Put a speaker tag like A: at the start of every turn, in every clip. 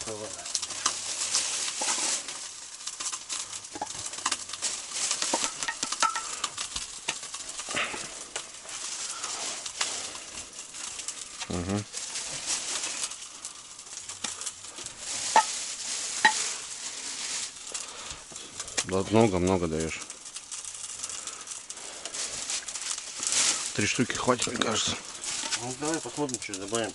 A: Угу. Да, много даешь. 3 штуки хватит, мне кажется.
B: Ну давай посмотрим, что добавим.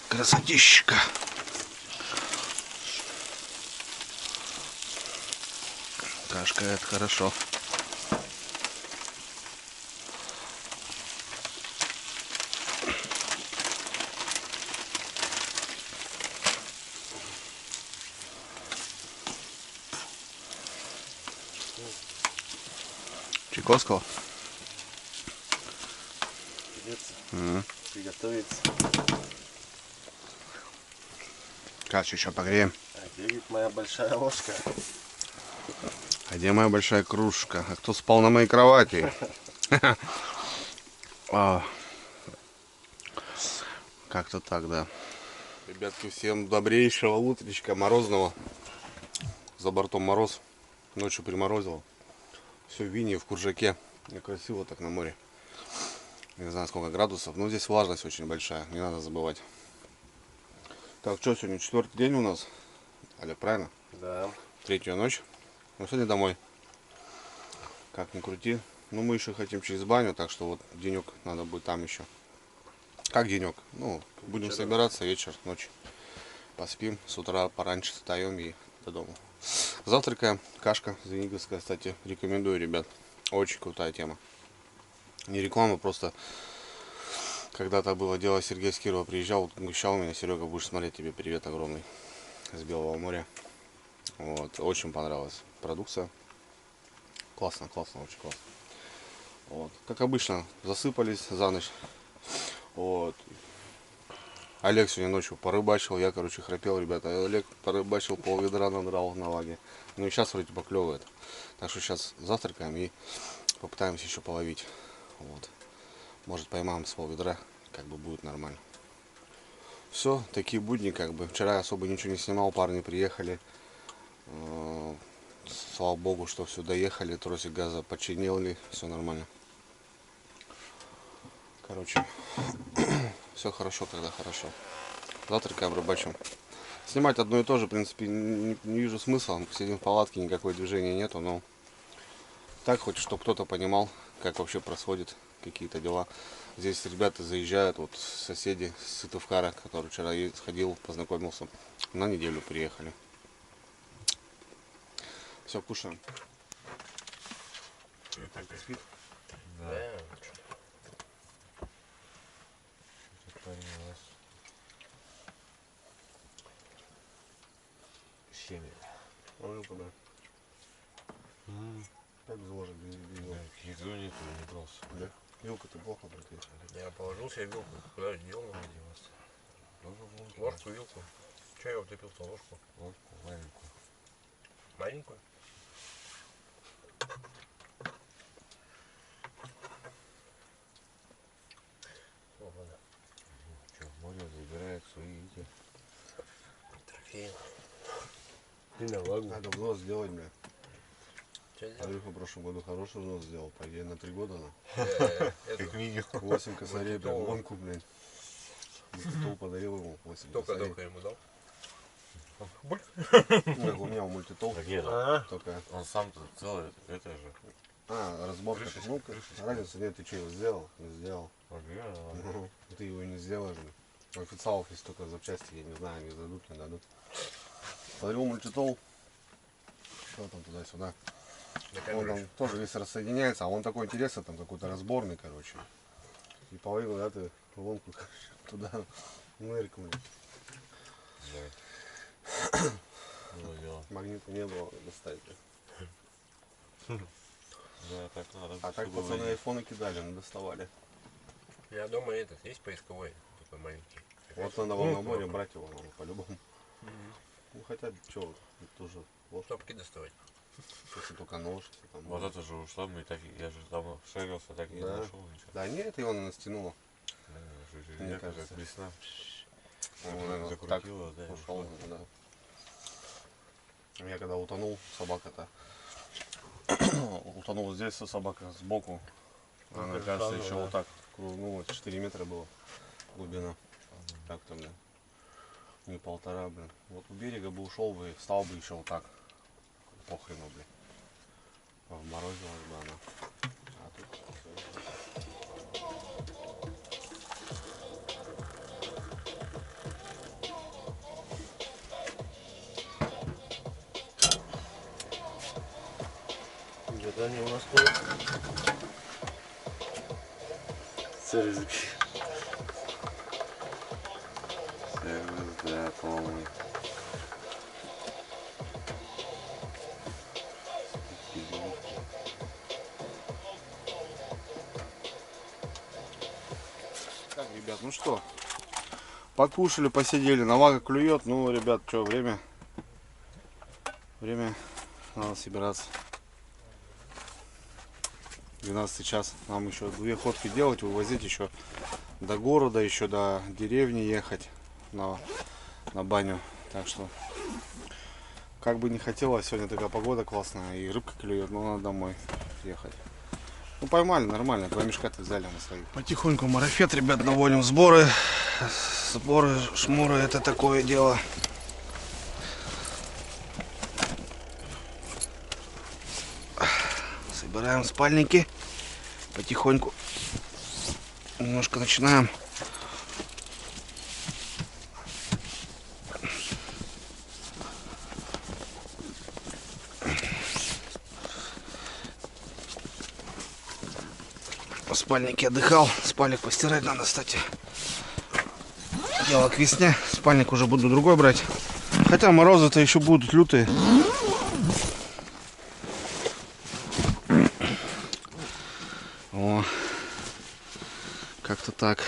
A: Красотища. Кашка, это хорошо. Чайковского?
B: Приготовиться.
A: Кашу еще погреем.
B: А где ведь моя большая ложка?
A: А где моя большая кружка? А кто спал на моей кровати? Как-то так, да. Ребятки, всем добрейшего утречка морозного. За бортом мороз. Ночью приморозило. Все в Вине, в Куржаке. Красиво так на море. Не знаю, сколько градусов. Но здесь влажность очень большая. Не надо забывать. Так, что сегодня? 4-й день у нас. Аля, правильно?
B: Да.
A: 3-я ночь. Ну, сегодня домой. Как ни крути. Ну, мы еще хотим через баню, так что вот денек надо будет там еще. Как денек? Ну, будем собираться вечер, ночь. Поспим, с утра пораньше встаем и до дома. Завтракаем. Кашка звениговская, кстати, рекомендую, ребят. Очень крутая тема. Не реклама, просто когда-то было дело, Сергей с Кирова приезжал, угощал меня. Серега, будешь смотреть, тебе привет огромный с Белого моря. Вот, очень понравилась продукция. Классно, очень классно. Вот. Как обычно, засыпались за ночь. Вот. Олег сегодня ночью порыбачил, я, короче, храпел, ребята. Олег порыбачил, пол-ведра надрал на лаге. Ну и сейчас вроде поклевывает. Так что сейчас завтракаем и попытаемся еще половить. Вот. Может, поймаем с пол-ведра, как бы будет нормально. Все, такие будни, как бы. Вчера я особо ничего не снимал, парни приехали. Слава богу, что все доехали, тросик газа починили, все нормально. Короче, все хорошо, когда хорошо. Завтракаем, рыбачим. Снимать одно и то же, в принципе, не вижу смысла. Сидим в палатке, никакого движения нету, но так хоть, чтобы кто-то понимал, как вообще происходит какие-то дела. Здесь ребята заезжают, вот соседи с Сытовкара, который вчера сходил, познакомился, на неделю приехали. Все, кушаем. Так, ты спит?
B: Да.
C: Семя.
B: Он туда. Как заложить без
C: Еду нету, не брался.
B: Да?
A: Вилку-то плохо прикрыл.
C: Я положил себе вилку. Куда дел надо деваться? Ложку, вилку. Че я утопил-то ложку?
B: Ложку маленькую.
C: Маленькую? О, ладно.
B: Что, море забирает свои эти.
C: Трофеи.
B: И на лагу.
A: Надо взнос сделать, бля.
C: Что сделал?
A: Андрюха в прошлом году хороший взнос сделал. По идее на 3 года на.
C: Это,
B: минимум.
A: 8 косарей, прям
C: Мультитол.
A: гонку, блядь. Мультитол подарил ему 8
C: только
A: косарей.
C: ему дал.
A: Ну, как у меня мультитол.
B: Так нет,
A: Только,
B: он сам-то целый, это же.
A: разборка. Ну, разницы нет, ты что, его сделал? Не сделал.
B: Оригинал.
A: Ну, ты его не сделаешь, блин. У официалов есть только запчасти, я не знаю, они дадут, не дадут. Подарил мультитол. Что там туда-сюда. Он там тоже весь рассоединяется, а он такой интересный, там какой-то разборный, короче. И половину, да, ты ломку туда нырком. Магнита не было достать.
B: Да, так надо.
A: А так пацаны айфоны кидали, ну доставали.
C: Я дома этот, есть поисковой, такой маленький.
A: Вот надо вам на море брать его, надо, по-любому. Ну хотя, что, тоже ложь,
C: Топки доставать.
A: если только нож. Если там,
B: Вот это же ушло, мы так, я же давно шарился, так и не
A: Да.
B: нашел ничего.
A: Да нет, его она стянула.
B: Да,
A: Мне
B: железяка,
A: кажется.
B: как весна.
A: Он, наверное,
B: Закрутила,
A: так
B: да, и
A: ушел,
B: ушла.
A: да. Я когда утонул, собака-то утонула здесь, собака сбоку. Она, кажется, еще вот так кругнулась, 4 метра было глубина. Так-то, блин. Не 1,5, блин. Вот у берега бы ушел бы, стал бы еще вот так. Похрену, блин. Вморозилась бы она. А тут
B: Где-то они у нас ходят. Сервис, да, полный.
A: так, ребят, ну что, покушали, посидели, навага клюет. Ну, ребят, что, время надо собираться. 12 час, нам еще 2 ходки делать, вывозить еще до города, еще до деревни ехать на баню. Так что, как бы не хотелось, сегодня такая погода классная и рыбка клюет, но надо домой ехать. Ну, поймали, нормально, 2 мешка-то взяли на своих. Потихоньку марафет, ребят, наводим сборы. Сборы, шмуры, это такое дело. Собираем спальники. Потихоньку немножко начинаем. В спальнике отдыхал. Спальник постирать надо, кстати. Дело к весне. Спальник уже буду другой брать. Хотя морозы-то еще будут лютые. О, как-то так.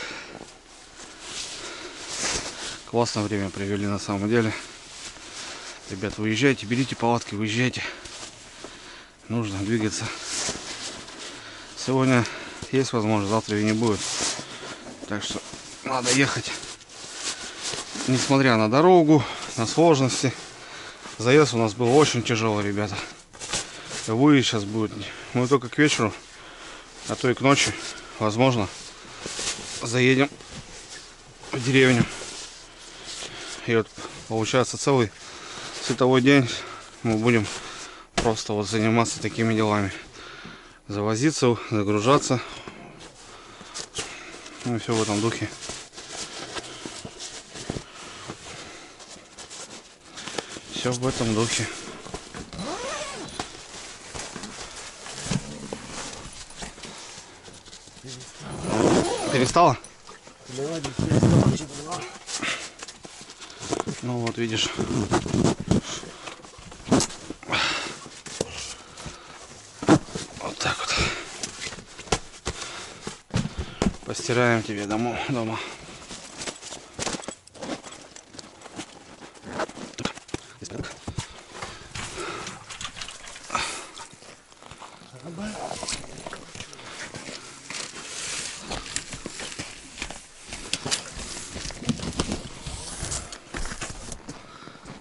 A: Классное время провели на самом деле. Ребят, выезжайте, берите палатки, выезжайте. Нужно двигаться. Сегодня есть возможность, завтра ее не будет. Так что надо ехать. Несмотря на дорогу, на сложности. Заезд у нас был очень тяжелый, ребята. Выезд сейчас будет. Мы только к вечеру, а то и к ночи, возможно, заедем в деревню. И вот получается целый световой день мы будем просто вот заниматься такими делами. Завозиться, загружаться. Ну и все в этом духе. Все в этом духе. Перестала? Ну вот видишь. Вот так вот. Постираем тебе дома.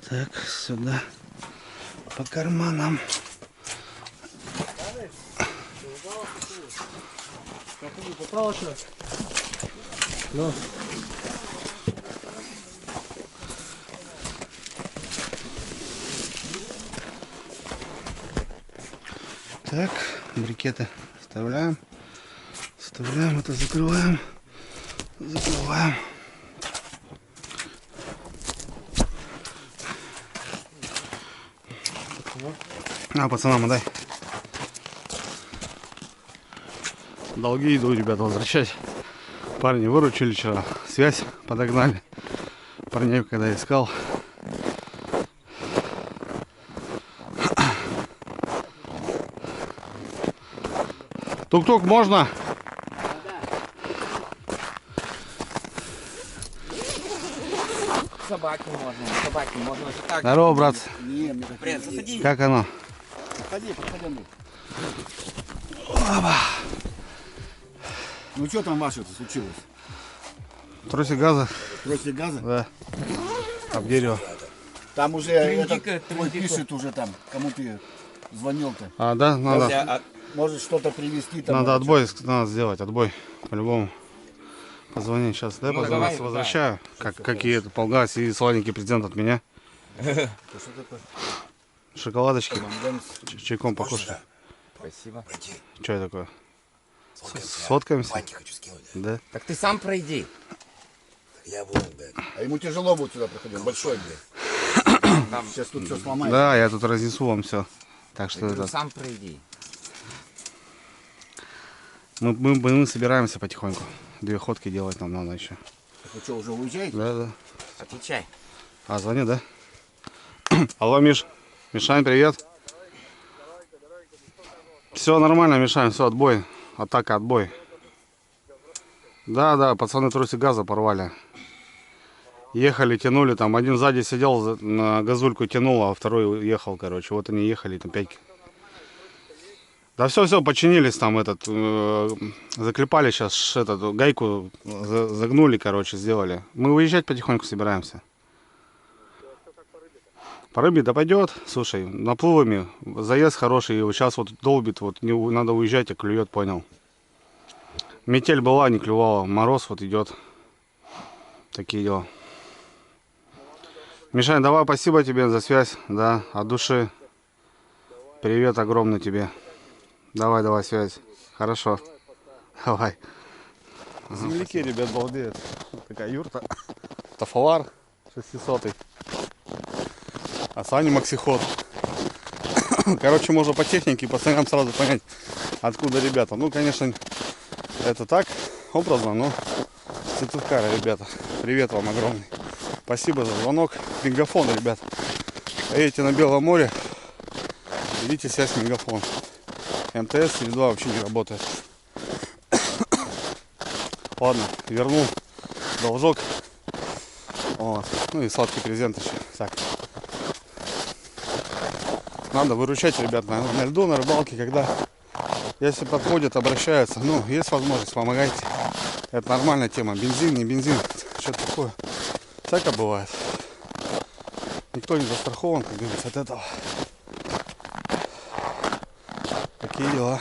A: Так, сюда по карманам.
C: Попало что? Ну.
A: Так, брикеты вставляем. Вставляем, это закрываем. Закрываем. На, пацанам отдай. Долги иду, ребята, возвращать. Парни выручили вчера. Связь подогнали. Парней когда искал. Тук-тук, можно?
D: Собаки можно. Так.
A: Здорово, брат.
D: Привет, заходи.
A: Как оно?
D: Проходи.
A: Опа.
D: Ну что там ваше-то случилось?
A: Тросик газа?
D: Тросик газа?
A: Да. Об дерево.
D: Там уже этот твой пишет уже там, кому ты звонил-то.
A: А, да? Надо.
D: Может что-то привезти там.
A: Надо отбой, надо сделать, отбой. По-любому. Позвони сейчас, да, позвонить, возвращаю. Какие это полгаз и сладенький презент от меня.
D: Что такое?
A: Шоколадочки. Чайком покушать.
D: Спасибо.
A: Что это такое? Сфоткаемся? Да.
E: Так ты сам пройди.
D: А ему тяжело будет сюда проходить, он большой, блядь. Сейчас тут все сломается.
A: Да, я тут разнесу вам все. Так что это...
E: Сам пройди.
A: Мы собираемся потихоньку. 2 ходки делать нам надо еще.
D: Вы что, уже уезжаете?
A: Да.
E: Отвечай.
A: А, звони, да? Алло, Миш. Мишань, привет. Все нормально, Мишань, все, отбой. Атака, отбой. Да, пацаны тросик газа порвали. Ехали, тянули, там один сзади сидел, на газульку тянул, а второй ехал, короче. Вот они ехали, там 5. Да все, починились там, заклепали сейчас, гайку загнули, короче, сделали. Мы выезжать потихоньку собираемся. По рыбе да пойдет, слушай, наплывами, заезд хороший, вот сейчас вот долбит, вот надо уезжать, а клюет, понял. Метель была, не клювала, мороз вот идет. Такие дела. Мишань, давай, спасибо тебе за связь, да, от души. Привет огромный тебе. Давай, связь. Хорошо. Давай. Земляки, ребят, балдеют. Такая юрта. Тафалар 600. А Саня Максиход. Короче, можно по технике, по ценам сразу понять, откуда ребята. Ну, конечно, это так, образно, но Сыктывкара, ребята. Привет вам огромный. Спасибо за звонок. Мегафон, ребят. Едете на Белом море, берите связь Мегафон. МТС или 2 вообще не работает. Ладно, вернул должок. Вот. Ну и сладкий презент еще. Так. Надо выручать, ребят, на льду, на рыбалке, когда если подходят, обращаются. Ну, есть возможность, помогайте. Это нормальная тема. Бензин, не бензин. Что-то такое. Всякое бывает. Никто не застрахован, как говорится, от этого. Такие дела.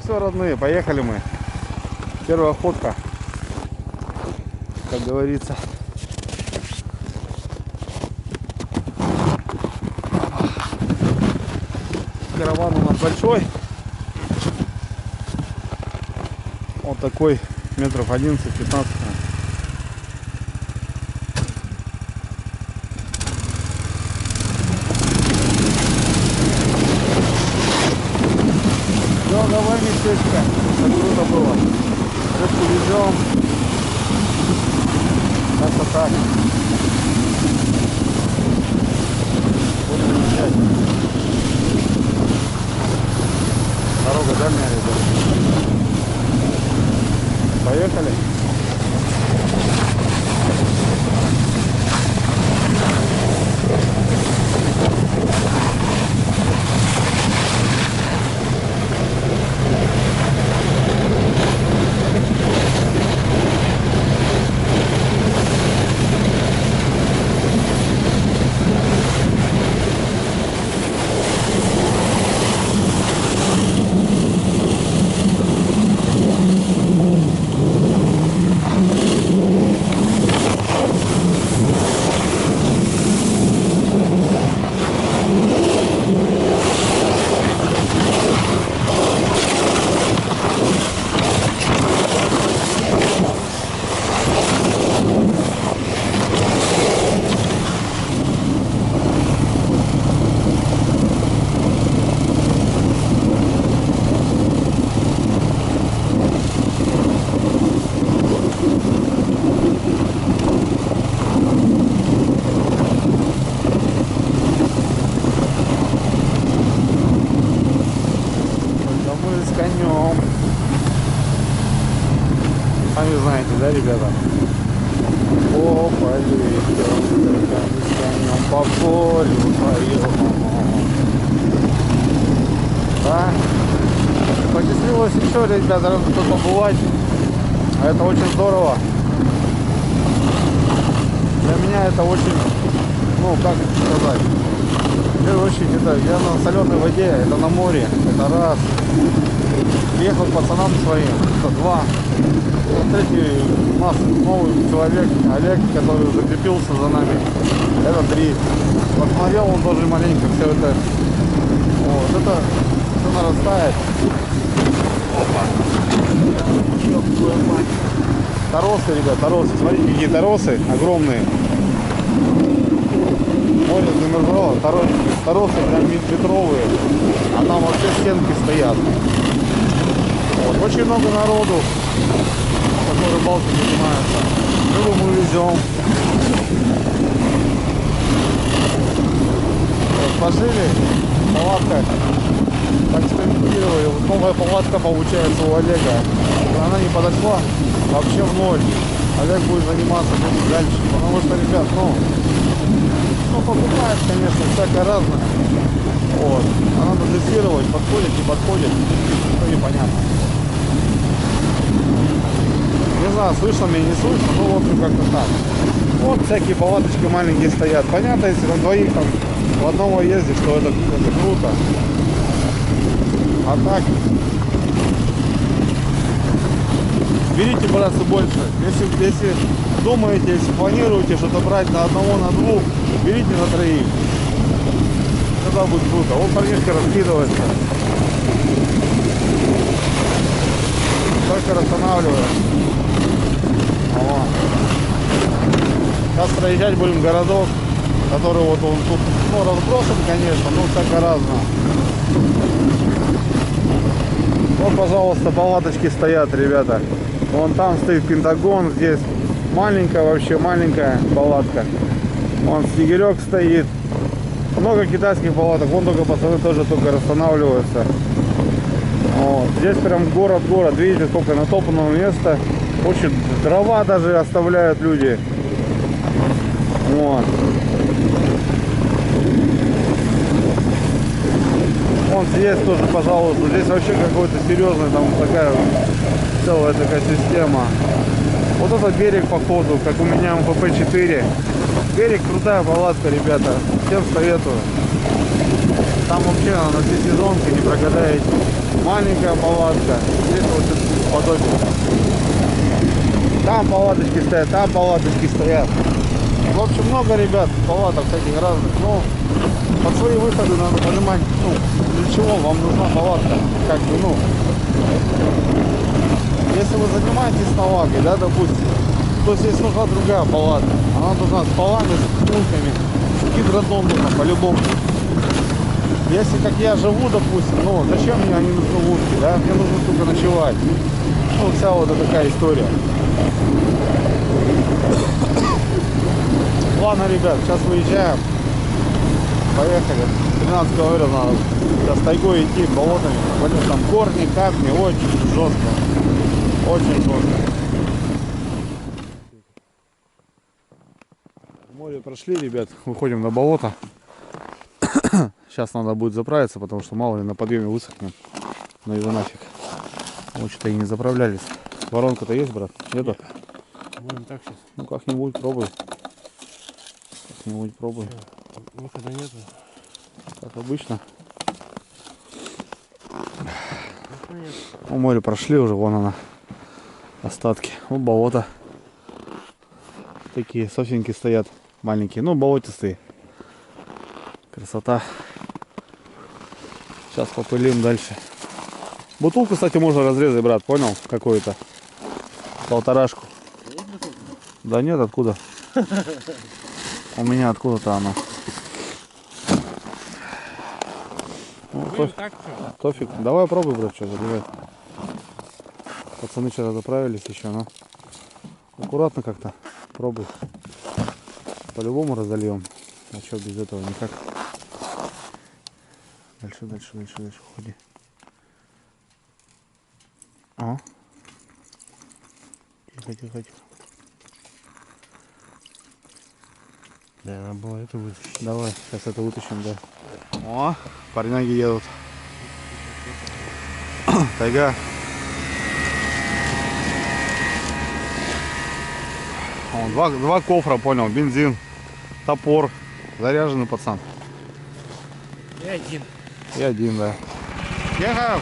A: все, родные, поехали мы. Первая охотка, как говорится. Караван у нас большой. Вот такой, метров 11-15. Все, давай, местечко. Так круто было. Рыбку везем. Красота. Будем езжать. Дорога дальняя, ребята. Поехали. Сами знаете, да, ребята? О, полетел с конем по полю твоему. Да? Посчастливилось еще, ребята, тут побывать. А это очень здорово. Для меня это очень, ну, как сказать, в первую очередь, это я на соленой воде, это на море, это раз. Ехал к пацанам своим, это два. Вот третий у нас новый человек, Олег, который закрепился за нами, это три. Посмотрел он тоже маленько все это. Вот, это все нарастает. Опа. Торосы, ребят, торосы. Смотрите, какие торосы огромные. Море замерзало, торосы прям метровые. А там вообще стенки стоят. Вот. Очень много народу, который рыбалкой занимается. Рыбу мы везем. Вот, пошили, палатка. Экспериментировали. Вот новая палатка получается у Олега. Она не подошла вообще в ноль. Олег будет заниматься будет дальше. Потому что, ребят, ну покупает, конечно, всякое разное. Вот. А надо дозировать, подходит, не подходит, то непонятно. Не знаю, слышно меня, не слышно, но в общем как-то так. Вот всякие палаточки маленькие стоят. Понятно, если на двоих там в одного ездишь, что это круто. А так, берите, братцы, больше. Если думаете, если планируете что-то брать на одного, на двух, берите на троих. Тогда будет круто. Вот парнишка раскидывается. Только расстанавливаем. Вот. Сейчас проезжать будем городок, который вот он тут, ну, разбросан, конечно, но всяко разно. Вот, пожалуйста, палаточки стоят, ребята. Вон там стоит Пентагон, здесь маленькая, вообще маленькая палатка. Вон снегирек стоит. Много китайских палаток. Вон только пацаны тоже только расстанавливаются. Вот. Здесь прям город. Видите, сколько натопленного места. Очень дрова даже оставляют люди. Вот. Вон здесь тоже, пожалуйста. Здесь вообще какой-то серьезный, там такая целая такая система. Вот этот берег, походу, как у меня МПП-4. Берег крутая палатка, ребята. Всем советую. Там вообще на всесезонке не прогадаете. маленькая палатка. Здесь вот подобие. Там палаточки стоят, там палаточки стоят. В общем, много, ребят, палаток всяких разных. Но под свои выходы надо понимать, ну, для чего вам нужна палатка. Как бы, ну, если вы занимаетесь налагой, да, допустим, то здесь нужна другая палатка. Она должна с полами, с пунктами, с гидродомом, по-любому. Если как я живу, допустим, ну зачем мне они нужны лодки, да? Мне нужно только ночевать. Ну, вся вот такая история. Ладно, ребят, сейчас выезжаем. Поехали. 13 говорил, надо сейчас тайгой идти болотами. Потому что там корни, камни, очень жестко. Очень жестко. Море прошли, ребят, выходим на болото. Сейчас надо будет заправиться, потому что мало ли на подъеме высохнем. Ну его нафиг. Вот что-то и не заправлялись. Воронка-то есть, брат? Нету?
B: Будем так сейчас.
A: Ну как-нибудь пробуй. Как-нибудь пробуй.
B: Выхода нету.
A: Как обычно. Ну, море прошли уже, вон она. Остатки. Вот болото. Такие сосенки стоят. Маленькие. Ну, болотистые. Красота. Сейчас попылим дальше. Бутылку, кстати, можно разрезать, брат, понял? Какую-то. Полторашку. Да нет, откуда? У меня откуда-то оно. Ну, тофиг. Давай пробуй, брат, что заливай. Пацаны вчера заправились еще, но аккуратно как-то. Пробуй. По-любому разольем. А что без этого никак. Дальше, дальше, дальше, дальше уходи. О. Тихо, тихо, тихо.
B: Да, надо было это вытащить.
A: Давай, сейчас это вытащим, да. О, парняги едут. Тайга. О, два кофра, понял, бензин, топор. Заряженный пацан.
B: И один.
A: И один, да. Ехал!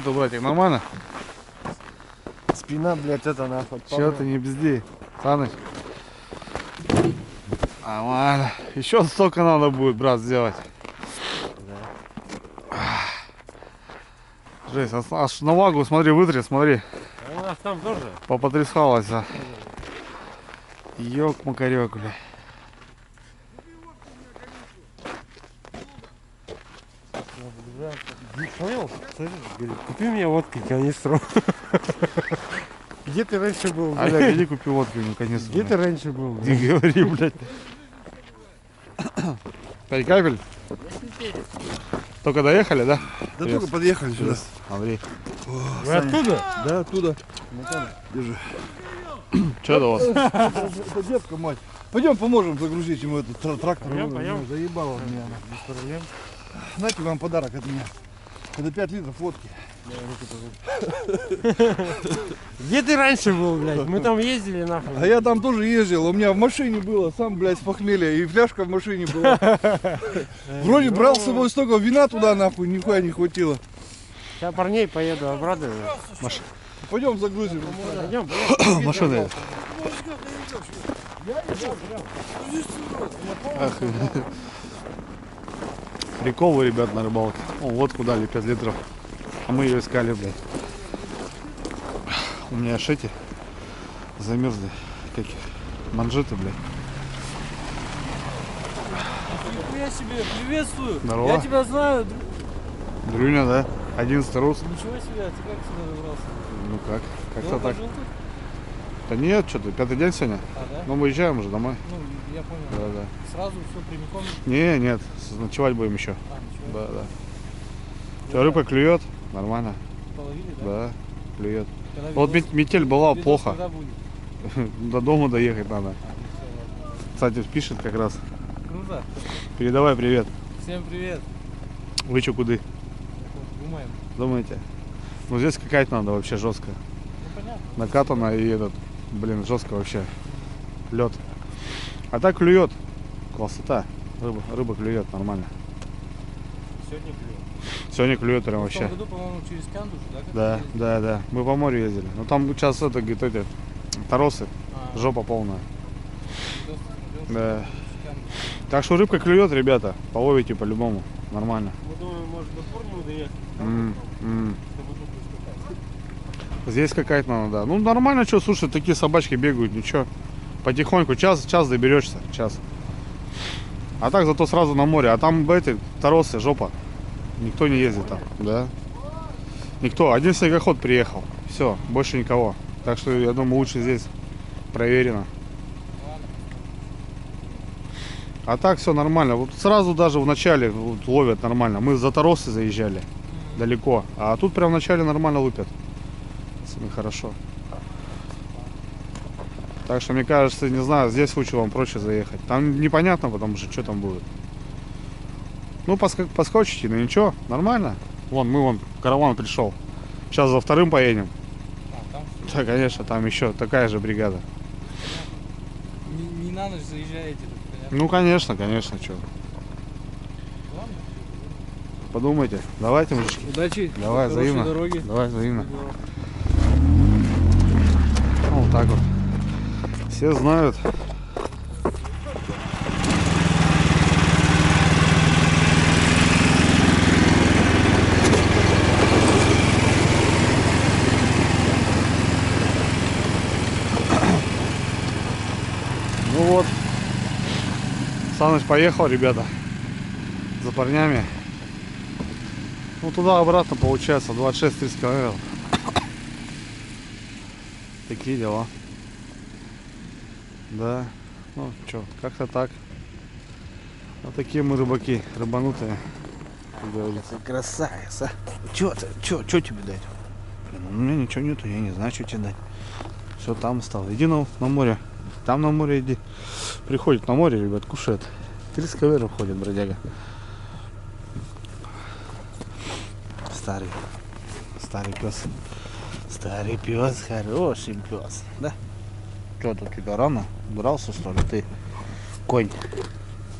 F: ты, братик, нормально?
B: Спина, блядь, это нахуй.
F: Чё ты не бзди, Саныч? Нормально. Еще столько надо будет, брат, сделать. Жесть, аж на вагу, смотри, вытри, смотри.
B: А у нас там тоже.
F: Попотрясалась, а. Ёк-макарёк, бля.
B: Понял? Слышишь? Говорит, купи мне водки канистру. Где ты раньше был? блядь?
F: Олег, иди купи водку, наконец.
B: Где ты раньше был? блядь?
F: Не говори, блядь. 5 капель? Только доехали, да?
G: Да
F: Привет.
G: только подъехали сюда.
F: Андрей.
B: Вы оттуда?
G: Да, оттуда. Держи.
F: Что это у вас?
G: Это детка, мать. Пойдем поможем загрузить ему этот трактор.
B: Пойдем, пойдем.
G: Заебал он меня.
B: Без проблем.
G: Знаете, вам подарок от меня. Это 5 литров водки.
B: Где ты раньше был, блядь? Мы там ездили, нахуй.
G: А я там тоже ездил. У меня в машине было, сам, блядь, с похмелья. И фляжка в машине была. Вроде брал с собой столько вина туда, нахуй, нихуя не хватило.
B: Сейчас парней поеду, обрадую.
G: Пойдем загрузим.
B: Пойдем, пойдем.
F: Машина. Ах, прикол у ребят на рыбалке. О, водку дали 5 литров. А мы ее искали, блядь. У меня аж эти замерзли. Какие манжеты, блядь.
H: Я себе приветствую.
F: Здорово.
H: Я тебя знаю.
F: Дрюня, да? 11 рус.
H: Ничего себе, а ты как сюда добрался?
F: Ну как? Как-то
H: Долго
F: так.
H: жил тут?
F: Да нет, что-то, 5-й день сегодня.
H: А, да?
F: Но мы уезжаем уже домой.
H: Ну, я понял.
F: Да, да.
H: Сразу все прямиком.
F: Не, нет, ночевать будем еще.
H: А, ничего.
F: Да, да. Что, рыба клюет? Нормально.
H: Половили, да?
F: Да, клюет.
H: Когда
F: Вот
H: видос-
F: метель была
H: видос
F: плохо.
H: когда будет?
F: До дома доехать надо.
H: А, ну всё, ладно.
F: Кстати, пишет как раз.
H: Круто.
F: Передавай привет.
H: Всем привет.
F: Вы что, куды?
H: Думаем.
F: Думаете? Ну здесь какая-то надо вообще жестко.
H: Ну понятно.
F: Накатано и этот, блин, жестко вообще. Лед. А так клюет. Красота. Рыба клюет нормально.
H: Сегодня клюет.
F: Сегодня клюет прям
H: В том
F: вообще.
H: году, по-моему, через Канду же, да? как
F: Да,
H: ты ездил?
F: да, да. Мы по морю ездили. Но там сейчас это, говорит, эти торосы.
H: А,
F: Жопа полная.
H: видос смотрел,
F: Да.
H: через Канду.
F: Так что рыбка клюет, ребята. Половите по-любому. Нормально.
B: Мы думаем, может, до Формулы доехать.
F: М, м.
B: Чтобы тут скакать.
F: Здесь какая-то надо, да. Ну нормально, что, слушай, такие собачки бегают, ничего. Потихоньку, час доберешься, час. А так зато сразу на море. А там эти торосы, жопа. Никто не ездит там, да. Никто. Один снегоход приехал. Все, больше никого. Так что я думаю, лучше здесь проверено. А так все нормально. Вот сразу даже в начале вот ловят нормально. Мы за торосы заезжали далеко. А тут прям в начале нормально лупят. Пацаны, хорошо. Так что мне кажется, не знаю, здесь лучше вам проще заехать. Там непонятно, потому что там будет. Ну, поскочите, ну ничего, нормально. Вон, караван пришел. Сейчас за вторым поедем.
H: А, там
F: Да, конечно, там еще такая же бригада.
H: не на ночь заезжаете, тут, понятно.
F: Ну, конечно, что.
H: Ладно.
F: Подумайте. Давайте, мужички.
H: Удачи.
F: Давай,
H: Хорошей
F: взаимно.
H: дороги.
F: Давай, взаимно. Ну, вот так вот. Все знают. Ну вот. Саныч поехал, ребята. За парнями. Ну туда-обратно получается 26-30 километров. Такие дела. Да. Ну что, как-то так. Вот такие мы рыбаки, рыбанутые. Как говорится.
G: Красавица. Чё тебе дать?
F: Блин, у меня ничего нету, я не знаю, что тебе дать. Все там стало. Иди на море. Там на море иди. Приходит на море, ребят, кушает. 30 километров ходит, бродяга. Старый пес. Старый пес, хороший пес. Да? Что тут тебя рано? Брался, что ли? Ты конь.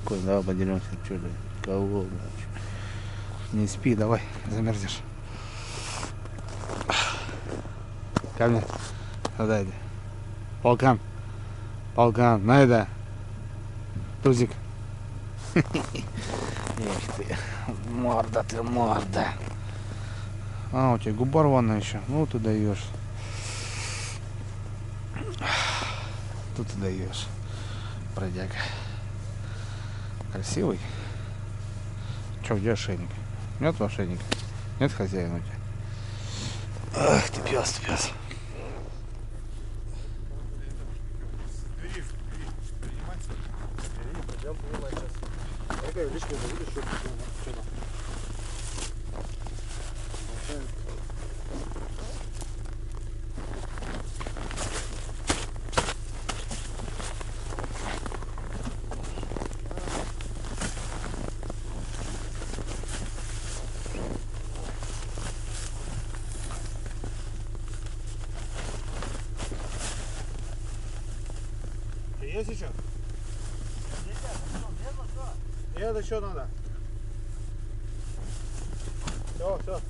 F: Конь, давай подеремся. Что ты? Кого, блядь? Не спи, давай, замерзнешь. ко мне. Сюда иди. Полкан. Полкан, на это. Тузик. Эх ты. Морда ты, морда. А, у тебя губа рваная еще. Ну, ты даешь. Тут ты даешь. Бродяга. Красивый. Че, где ошейник? Нет ошейника? Нет хозяина у тебя? Ах ты пес, ты пес. Есть еще? Это что надо? Все, все.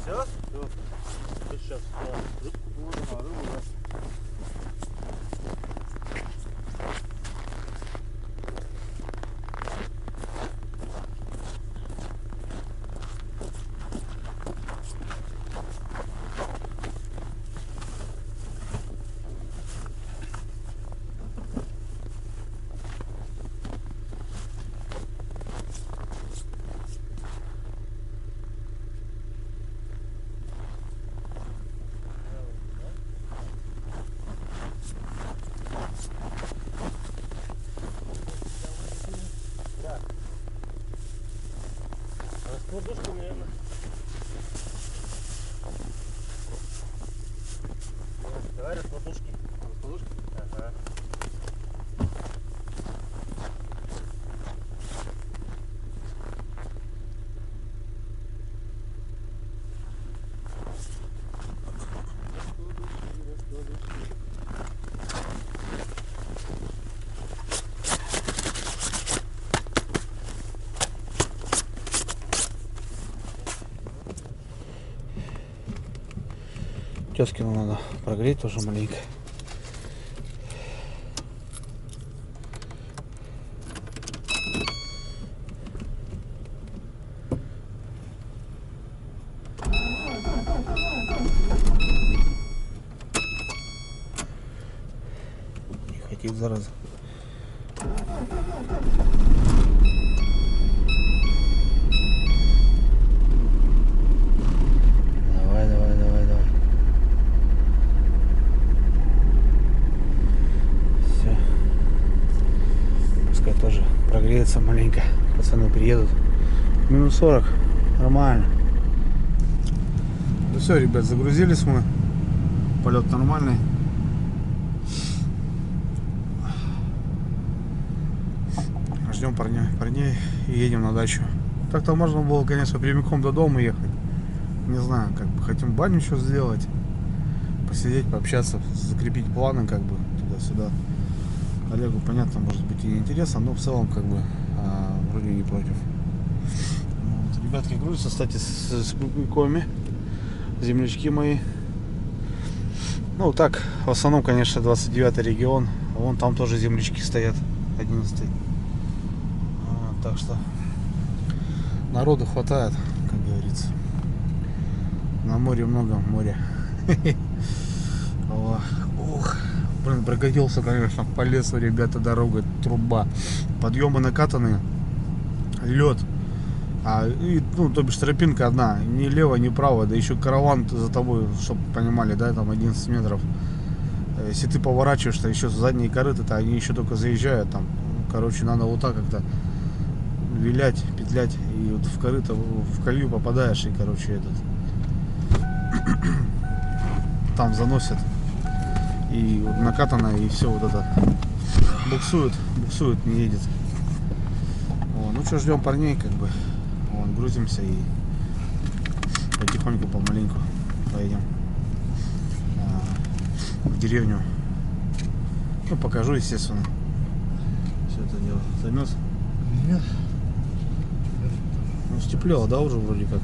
F: Все? Все. Сейчас. Раскладушку, наверное. Давай раскладушки. Раскладушки? Ага. Тескину надо прогреть тоже маленько. Не хотит, зараза. Давай, давай, давай, давай. Все. Пускай тоже прогреется маленько. Пацаны приедут. Минус 40. Нормально. Ну все, ребят, загрузились мы. Полет нормальный. Ждем парней и едем на дачу. Так-то можно было, конечно, прямиком до дома ехать. Не знаю, как бы хотим баню еще сделать. Посидеть, пообщаться, закрепить планы, как бы туда-сюда. Олегу, понятно, может быть и неинтересно, но в целом, как бы, вроде не против. Вот, ребятки грузятся, кстати, с клубниками. Землячки мои. Ну, так, в основном, конечно, 29-й регион. А вон там тоже землячки стоят. 11-й. Так что народу хватает, как говорится. На море много моря. Ух, блин, прокатился, конечно, по лесу, ребята, дорога, труба. Подъемы накатанные, лед. Ну, то бишь тропинка одна, ни лево, ни право, да еще караван за тобой, чтобы понимали, да, там 11 метров. Если ты поворачиваешь, то еще задние корыты-то они еще только заезжают там. Короче, надо вот так как-то вилять, петлять, и вот в корыто, в колью попадаешь, и, короче, там заносят, и вот накатано, и все вот это буксует, не едет. Вот. Ну что, ждем парней, как бы, вот, грузимся и потихоньку, помаленьку поедем в деревню. Ну, покажу, естественно, все это дело. Замерз? Нет. Ну, степлело, да, уже вроде как?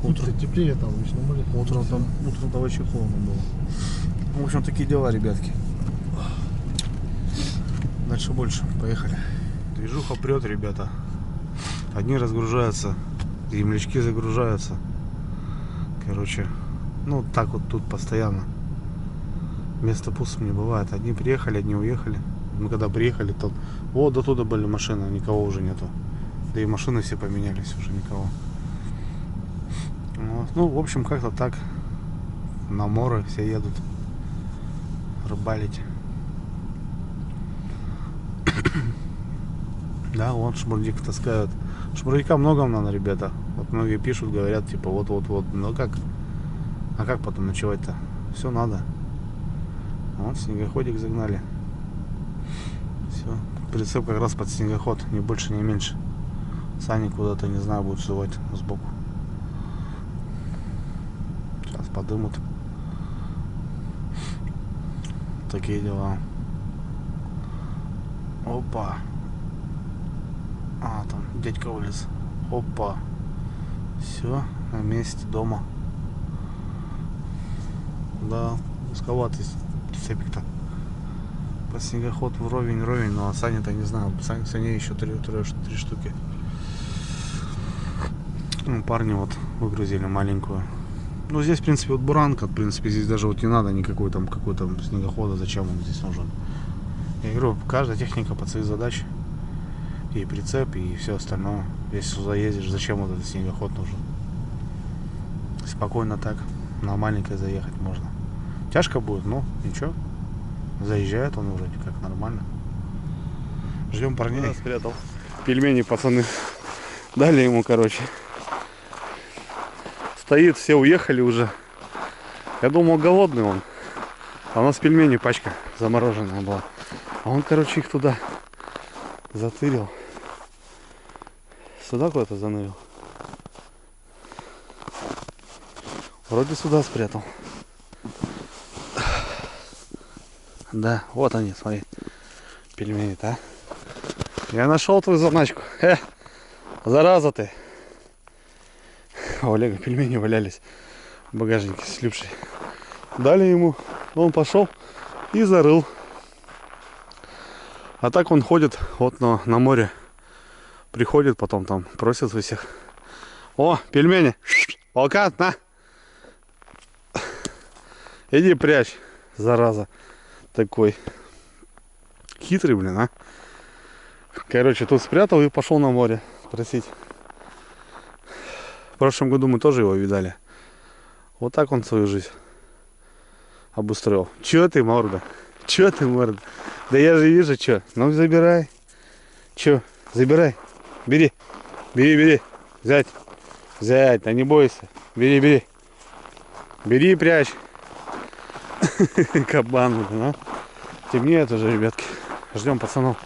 F: Утром
B: теплее там, ведь на море.
F: утром-то вообще холодно было. В общем, такие дела, ребятки. Дальше больше. Поехали. Движуха прет, ребята. Одни разгружаются, землячки загружаются. Короче, ну так вот тут постоянно. Место пустым не бывает. Одни приехали, одни уехали. Мы когда приехали, то вот до туда были машины, никого уже нету. Да и машины все поменялись, уже никого. Вот. Ну, в общем, как-то так. На море все едут рыбалить. Да, вон шмурдик таскают. Шмурдика много надо, ребята. Вот многие пишут, говорят, типа, вот. Ну как? А как потом ночевать-то? Все надо. Вот снегоходик загнали. Все. Прицеп как раз под снегоход. Ни больше, ни меньше. Сани куда-то, не знаю, будут сувать сбоку. Сейчас подымут. Такие дела. Опа. А, там дядька вылез. Опа. Все, на месте, дома. Да, узковатый цепик-то. По снегоход вровень, но сани-то не знаю. Саней еще три штуки. Ну, парни вот выгрузили маленькую. Ну, здесь, в принципе, вот буранка. В принципе, здесь даже вот не надо никакой там какой-то снегохода. Зачем он здесь нужен? Я говорю, каждая техника под свои задачи. И прицеп, и все остальное. Если сюда ездишь, зачем вот этот снегоход нужен? Спокойно так, на маленькой заехать можно. Тяжко будет, но ничего. Заезжает он вроде как нормально. Ждем парней. Да, спрятал. Пельмени пацаны дали ему, короче. Стоит, все уехали уже. Я думал, голодный он. А у нас пельмени пачка замороженная была. А он, короче, их туда затырил. Сюда куда-то занырил. Вроде сюда спрятал. Да, вот они, смотри. Пельмени-то, а. Я нашел твою заначку. Зараза ты. У Олега пельмени валялись в багажнике с Любшей. Дали ему, он пошел и зарыл. А так он ходит вот на море. Приходит потом там, просит у всех. О, пельмени. Волкан, на. Иди прячь, зараза. Такой хитрый, блин, а. Короче, тут спрятал и пошел на море просить. В прошлом году мы тоже его видали. Вот так он свою жизнь обустроил. Чё ты, морда? Чё ты, морда? Да я же вижу, чё. Ну, забирай. Чё? Забирай. Бери. Бери. Взять. Да не бойся. Бери. Бери и прячь. Кабан, ну. Темнеет уже, ребятки. Ждем пацанов.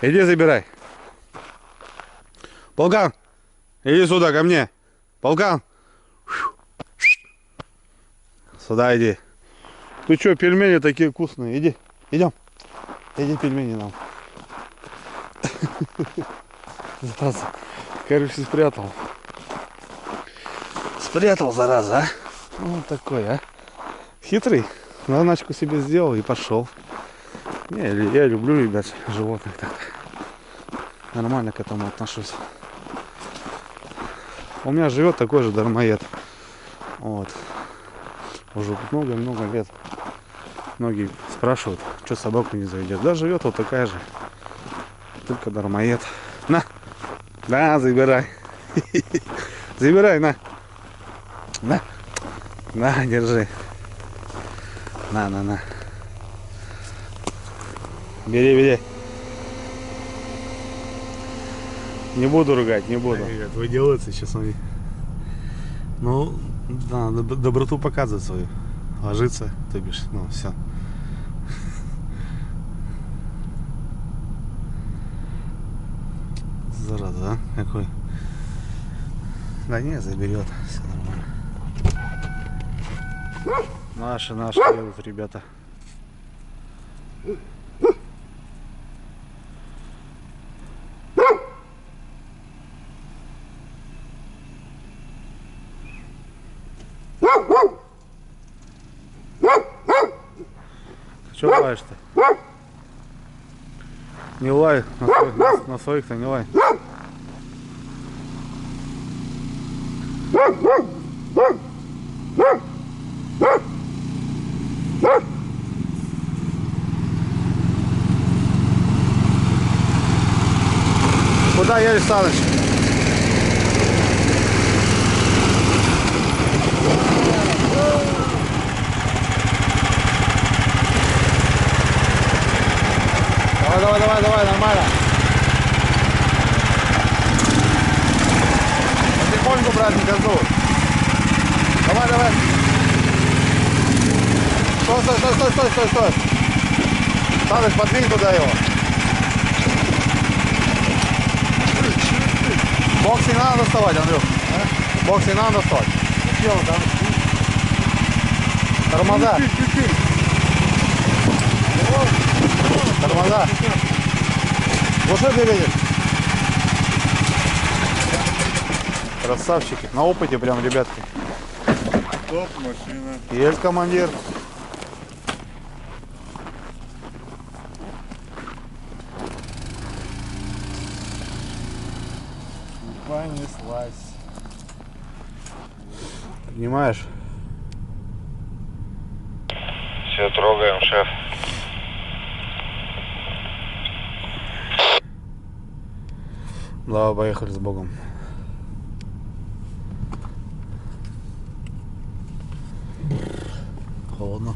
F: Иди забирай. Полкан, иди сюда ко мне. Полкан. Сюда иди. Ты что, пельмени такие вкусные? Иди. Идем. Иди пельмени нам. Зараза. Короче, спрятал. Спрятал, зараза, а. Ну, такой, а. Хитрый. Заначку себе сделал и пошел. Я люблю, ребят, животных так. Нормально к этому отношусь. У меня живет такой же дармоед. Вот. Уже много лет. Многие спрашивают, что собаку не заведет. Да, живет вот такая же. Только дармоед. На! Да, забирай. Забирай, на. На, держи. На. Бери. Не буду ругать, не буду. Вы делаете сейчас, смотри. Ну, да, доброту показывает свою. Ложится, то бишь, ну, все. Зараза, а? Какой? Да не, заберет, все нормально. Наши едут, ребята. Что лаешь-то? Не лай, на своих-то не лай. Куда едешь, Саныч? Давай, нормально. Потихоньку, брат, не газуй. Давай. Стой. Саныч, подвинь туда его. Бокс не надо доставать, Андрюх. Бокс не надо доставать. Тормоза. Тормоза. Глуши двигатель. Красавчики. На опыте прям, ребятки.
G: Топ машина.
F: Есть командир.
G: Понеслась.
F: Понимаешь?
C: Все, трогаем, шеф.
F: Давай, поехали с Богом. Холодно.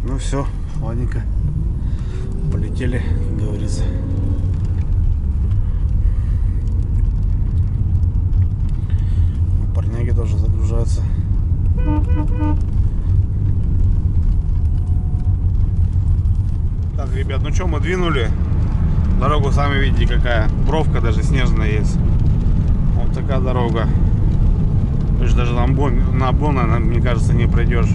F: Ну все, ладненько. Полетели, как говорится. Парняги тоже загружаются. Так, ребят, ну что, мы двинули. Дорогу сами видите какая. Бровка даже снежная есть. Вот такая дорога. То есть даже на обгон, наверное, мне кажется, не пройдешь.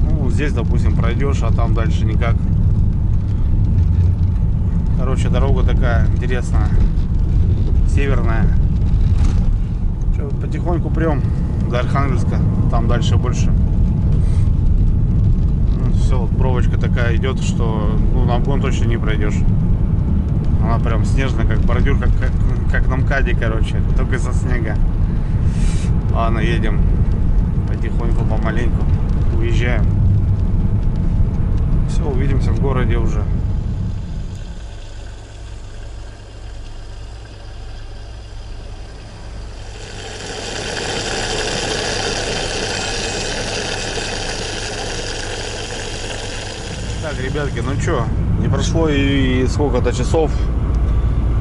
F: Ну, здесь, допустим, пройдешь, а там дальше никак. Короче, дорога такая интересная. Северная. Что, потихоньку прям до Архангельска. Там дальше больше. Все, вот бровочка такая идет, что на обгон точно не пройдешь. Она прям снежная, как бордюр, как на МКАДе, короче, только из-за снега. Ладно, едем потихоньку, помаленьку, уезжаем. Все, увидимся в городе уже. Так, ребятки, ну чё, не прошло и сколько-то часов,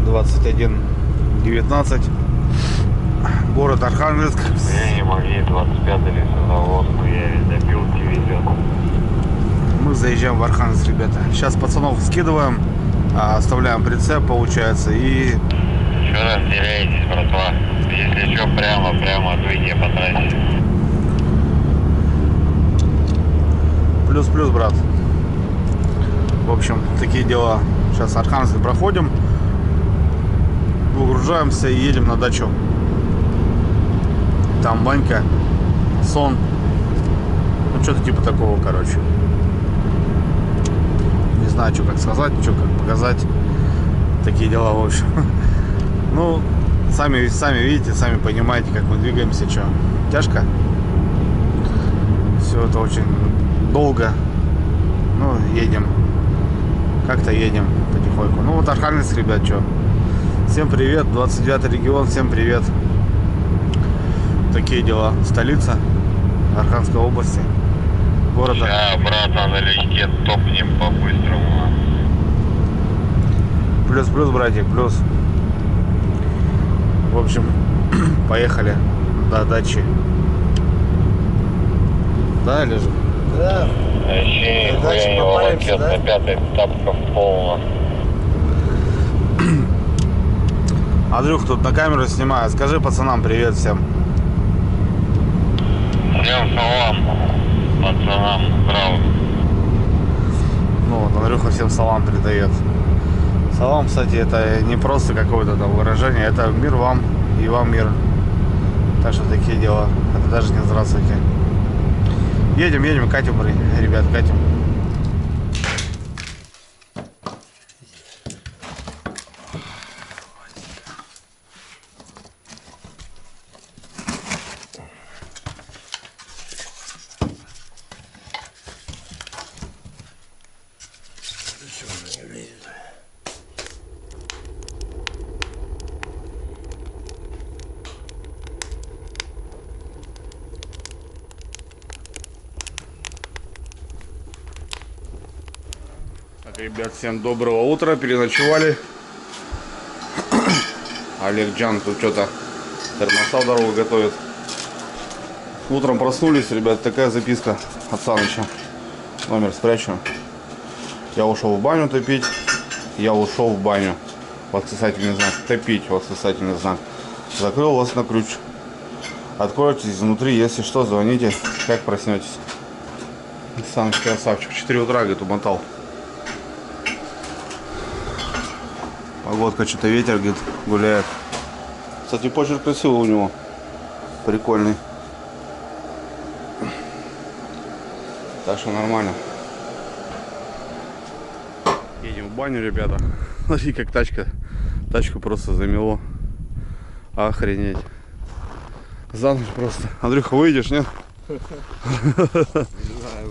F: 21:19, город Архангельск.
C: Я не могли 25-й лесозавод, я везде пилки везет.
F: Мы заезжаем в Архангельск, ребята. Сейчас пацанов скидываем, оставляем прицеп, получается, и...
C: Еще раз теряетесь, братва. Если что, прямо двигай по трассе.
F: Плюс-плюс, брат. В общем, такие дела. Сейчас Архангельск проходим, выгружаемся и едем на дачу. Там банька, сон. Ну, что-то типа такого, короче. Не знаю, что как сказать, что как показать. Такие дела, в общем. Ну, сами видите, сами понимаете, как мы двигаемся, что. Тяжко. Все это очень долго. Ну, едем. Как-то едем потихоньку. Ну вот Архангельск, ребят, что. Всем привет, 29-й регион, всем привет. Такие дела. Столица Архангельской области. Города.
C: Сейчас, брат, надо легке топнем по-быстрому.
F: Плюс-плюс, братик, плюс. В общем, поехали до дачи. Да, или же?
D: Да.
C: Вообще,
D: Дальше
C: нихуя не
D: попаримся,
C: волокет,
D: да?
C: на пятой тапках полно.
F: Андрюх тут на камеру снимает. Скажи пацанам привет всем.
C: Всем салам, пацанам, здраво.
F: Ну вот, Андрюха всем салам передает. Салам, кстати, это не просто какое-то там выражение, это мир вам и вам мир. Так что такие дела. Это даже не здравствуйте. Едем, катим, ребят, катим. Так, ребят, всем доброго утра. Переночевали. Олег Джан тут что-то термоса в дорогу готовит. Утром проснулись, ребят, такая записка от Саныча. Номер спрячу. Я ушел в баню топить. Я ушел в баню. Восклицательный знак. Топить. Восклицательный знак. Закрыл вас на ключ. Откройтесь изнутри. Если что, звоните, как проснетесь. Саныч красавчик. В 4 утра, говорит, умотал. Погодка, что-то ветер, говорит, гуляет. Кстати, почерк красивый у него. Прикольный. Так что нормально. Едем в баню, ребята. Смотри, как тачку просто замело. Охренеть. За ночь просто. Андрюха, выйдешь, нет?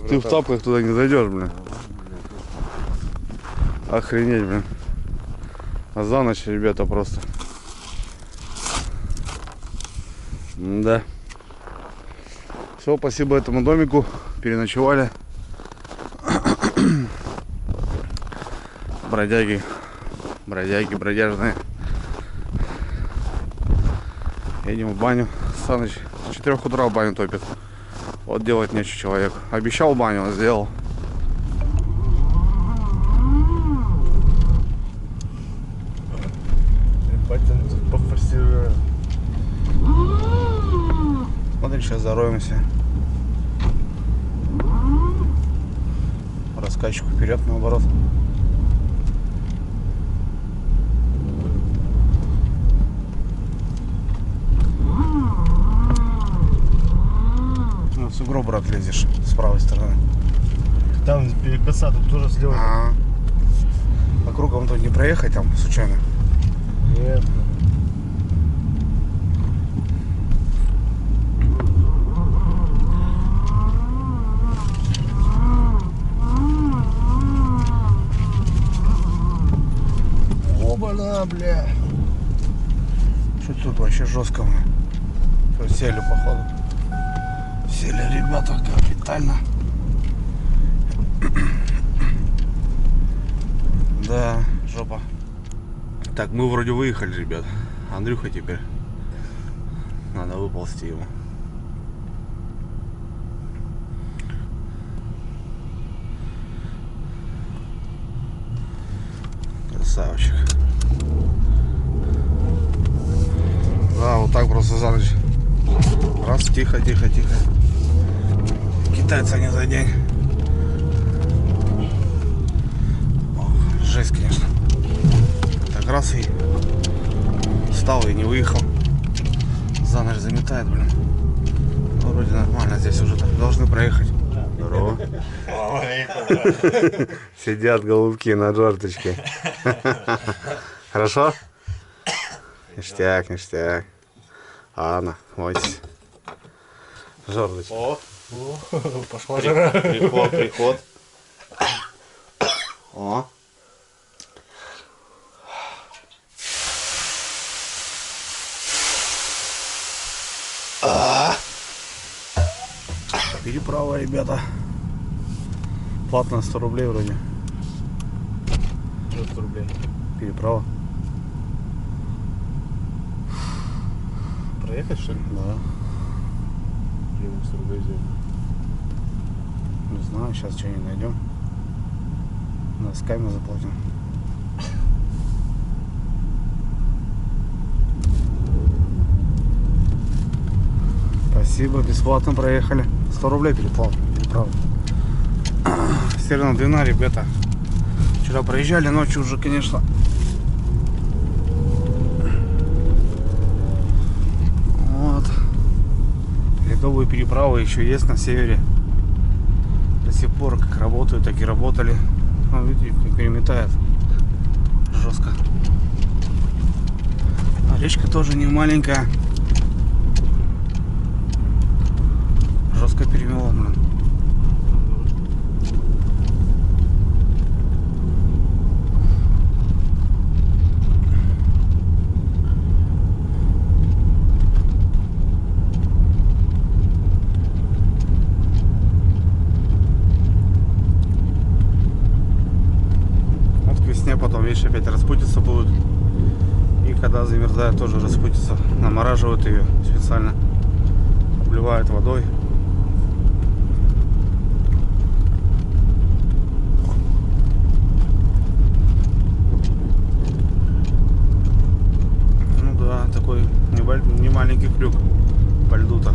F: Ты в тапках туда не зайдешь, блин. Охренеть, блин. А за ночь, ребята, просто. Да. Все, спасибо этому домику. Переночевали. Бродяги, бродяжные. Едем в баню. Саныч с 4 утра в баню топит. Вот делать нечего человек. Обещал баню, он сделал. Смотри, сейчас зароемся. Раскачку вперед, наоборот. Ну, в сугроб, брат, лезешь с правой стороны.
B: Там перекоса, тут тоже слева.
F: По кругам тут не проехать там случайно?
B: Нет.
F: Оба-на, бля. Что тут вообще жестко мы? Что, сели, походу. Сели, ребята, капитально. Да, жопа. Так, мы вроде выехали, ребят. Андрюха теперь. Надо выползти ему. Красавчик. Да, вот так просто за ночь. Раз, тихо. Китайца не за день. Ох, жесть, конечно. Так раз и встал и не выехал. За ночь заметает, блин. Ну, вроде нормально, здесь уже должны проехать. Здорово. Сидят голубки на джорточке. Хорошо? Ништяк. Ладно, мойтесь. Жордочка.
B: О, пошла жара.
F: Приход. О. Переправа, ребята. Платно 100 рублей вроде.
B: 100 рублей.
F: Переправа.
B: Проехать, что ли?
F: Да.
B: Где мы 100 рублей взяли?
F: Не знаю, сейчас что-нибудь найдем. Носками заплатим. Спасибо, бесплатно проехали. 100 рублей переправа. Северная Двина, ребята. Вчера проезжали, ночью уже, конечно. Вот. Новые переправы еще есть на севере. До сих пор как работают, так и работали. Ну, видите, как переметает. Жестко. А речка тоже не маленькая. Жестко перемело, блин. Вот к весне потом, видишь, опять распутиться будут. И когда замерзает, тоже распутится. Намораживают ее специально. Обливают водой. Ну да, такой не маленький крюк по льду-то.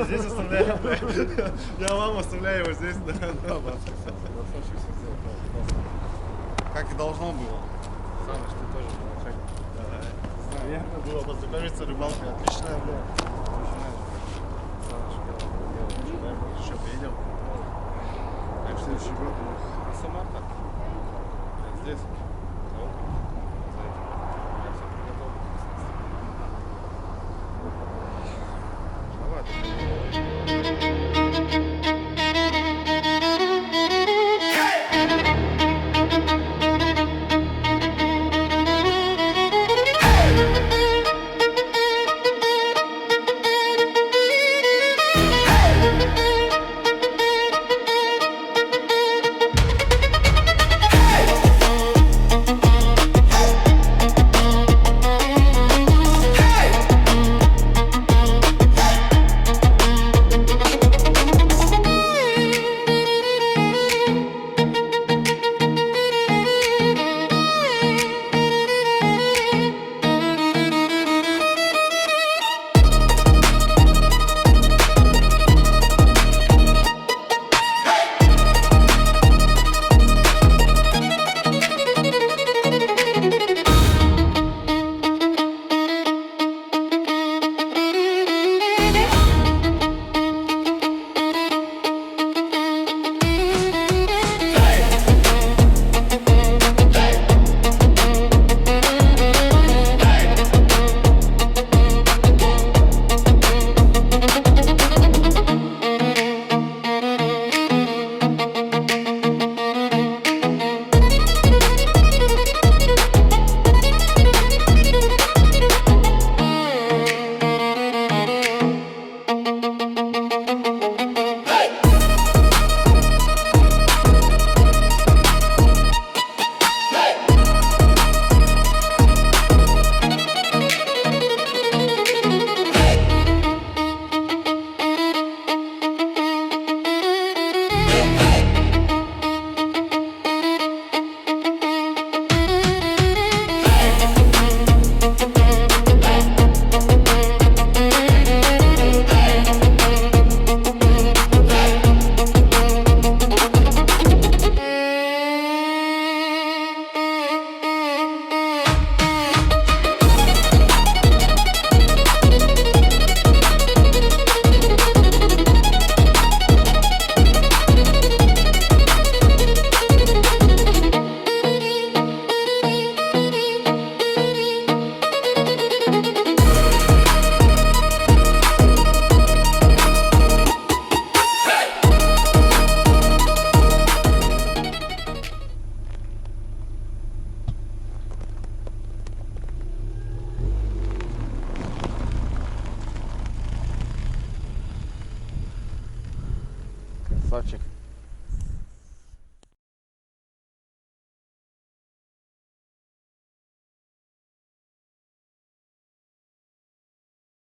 A: Здесь оставляем. Я вам оставляю его здесь. Как и должно было.
H: Саныч, ты тоже молодчик.
A: Приятно было познакомиться, рыбалка отличная была. Еще поедем. А в следующий год
H: На Самарта?
A: здесь.
H: Я все приготовил.
F: Красавчик.